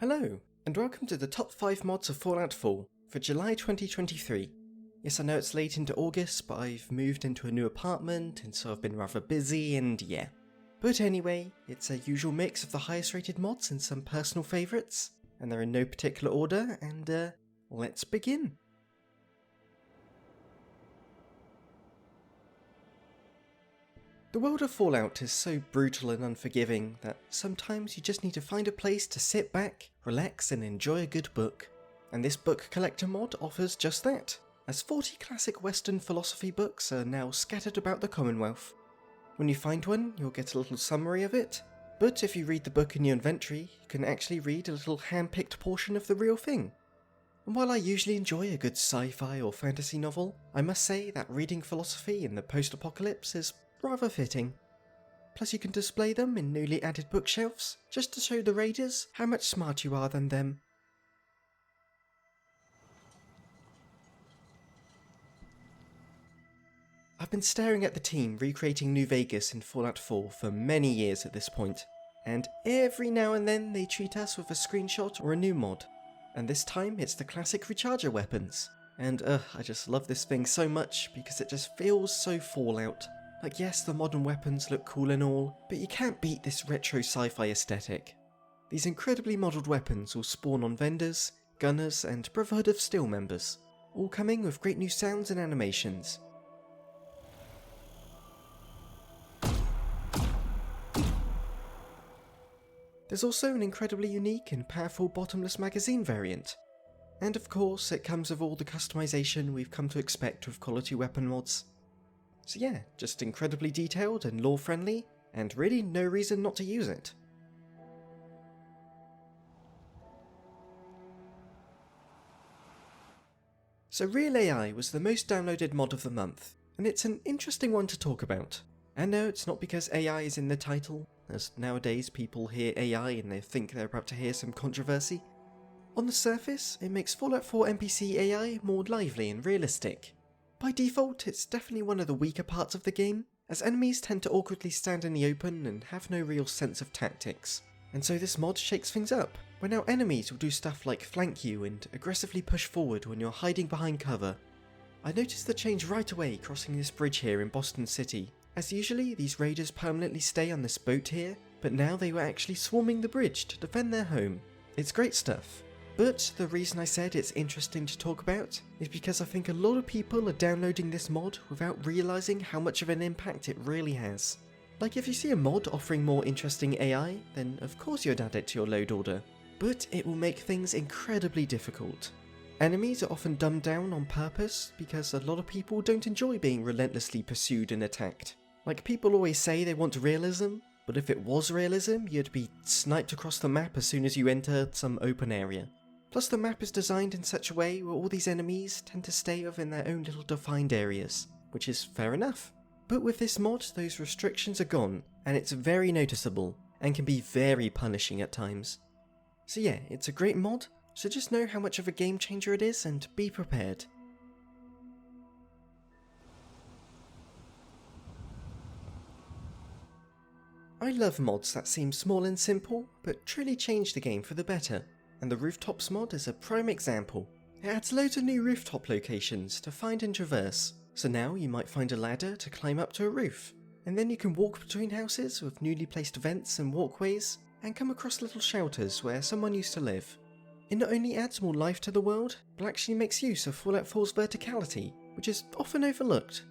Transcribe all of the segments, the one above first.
Hello, and welcome to the top 5 mods of Fallout 4 for July 2023. Yes, I know it's late into August, but I've moved into a new apartment, and so I've been rather busy, and yeah. But anyway, it's a usual mix of the highest rated mods and some personal favourites, and they're in no particular order, and let's begin. The world of Fallout is so brutal and unforgiving that sometimes you just need to find a place to sit back, relax and enjoy a good book. And this book collector mod offers just that, as 40 classic Western philosophy books are now scattered about the Commonwealth. When you find one, you'll get a little summary of it, but if you read the book in your inventory, you can actually read a little hand-picked portion of the real thing. And while I usually enjoy a good sci-fi or fantasy novel, I must say that reading philosophy in the post-apocalypse is rather fitting. Plus you can display them in newly added bookshelves, just to show the raiders how much smarter you are than them. I've been staring at the team recreating New Vegas in Fallout 4 for many years at this point, and every now and then they treat us with a screenshot or a new mod. And this time it's the classic recharger weapons. And I just love this thing so much because it just feels so Fallout. Like yes, the modern weapons look cool and all, but you can't beat this retro sci-fi aesthetic. These incredibly modelled weapons will spawn on vendors, gunners and Brotherhood of Steel members, all coming with great new sounds and animations. There's also an incredibly unique and powerful bottomless magazine variant. And of course it comes with all the customization we've come to expect with quality weapon mods. So yeah, just incredibly detailed and lore friendly, and really no reason not to use it. So REAL.AI was the most downloaded mod of the month, and it's an interesting one to talk about. And no, it's not because AI is in the title, as nowadays people hear AI and they think they're about to hear some controversy. On the surface, it makes Fallout 4 NPC AI more lively and realistic. By default, it's definitely one of the weaker parts of the game, as enemies tend to awkwardly stand in the open and have no real sense of tactics. And so this mod shakes things up, where now enemies will do stuff like flank you and aggressively push forward when you're hiding behind cover. I noticed the change right away crossing this bridge here in Boston City, as usually these raiders permanently stay on this boat here, but now they were actually swarming the bridge to defend their home. It's great stuff. But the reason I said it's interesting to talk about is because I think a lot of people are downloading this mod without realising how much of an impact it really has. Like if you see a mod offering more interesting AI, then of course you'd add it to your load order, but it will make things incredibly difficult. Enemies are often dumbed down on purpose because a lot of people don't enjoy being relentlessly pursued and attacked. Like people always say they want realism, but if it was realism, you'd be sniped across the map as soon as you entered some open area. Plus the map is designed in such a way where all these enemies tend to stay within their own little defined areas, which is fair enough. But with this mod, those restrictions are gone, and it's very noticeable, and can be very punishing at times. So yeah, it's a great mod, so just know how much of a game changer it is and be prepared. I love mods that seem small and simple, but truly change the game for the better. And the Rooftops mod is a prime example. It adds loads of new rooftop locations to find and traverse, so now you might find a ladder to climb up to a roof, and then you can walk between houses with newly placed vents and walkways, and come across little shelters where someone used to live. It not only adds more life to the world, but actually makes use of Fallout 4's verticality, which is often overlooked.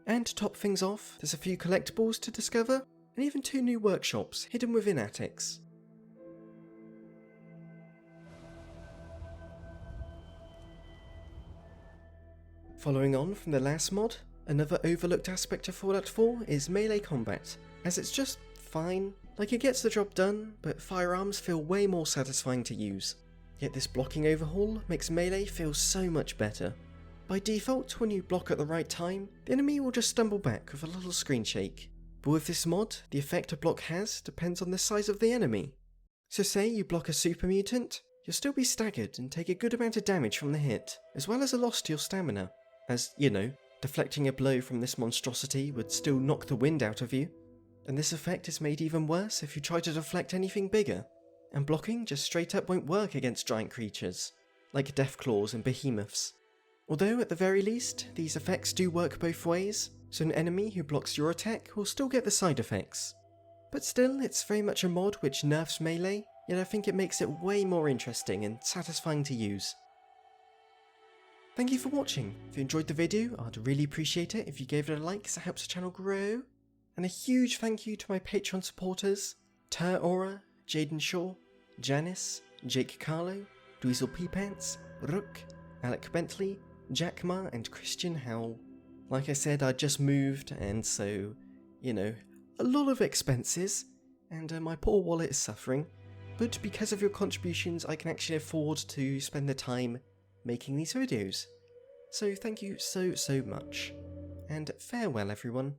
And to top things off, there's a few collectibles to discover, and even 2 new workshops hidden within attics. Following on from the last mod, another overlooked aspect of Fallout 4 is melee combat, as it's just fine. Like it gets the job done, but firearms feel way more satisfying to use. Yet this blocking overhaul makes melee feel so much better. By default, when you block at the right time, the enemy will just stumble back with a little screen shake. But with this mod, the effect a block has depends on the size of the enemy. So say you block a super mutant, you'll still be staggered and take a good amount of damage from the hit, as well as a loss to your stamina. As, you know, deflecting a blow from this monstrosity would still knock the wind out of you. And this effect is made even worse if you try to deflect anything bigger. and blocking just straight up won't work against giant creatures, like deathclaws and behemoths. Although at the very least, these effects do work both ways, so an enemy who blocks your attack will still get the side effects. But still, it's very much a mod which nerfs melee, yet I think it makes it way more interesting and satisfying to use. Thank you for watching. If you enjoyed the video, I'd really appreciate it if you gave it a like, as it helps the channel grow. And a huge thank you to my Patreon supporters, Ter Aura, Jaden Shaw, Janice, Jake Carlo, Dweezil Peepants, Rook, Alec Bentley, Jack Ma and Christian Howell. Like I said, I just moved, and so, a lot of expenses, and my poor wallet is suffering, but because of your contributions I can actually afford to spend the time making these videos. So thank you so much, and farewell everyone.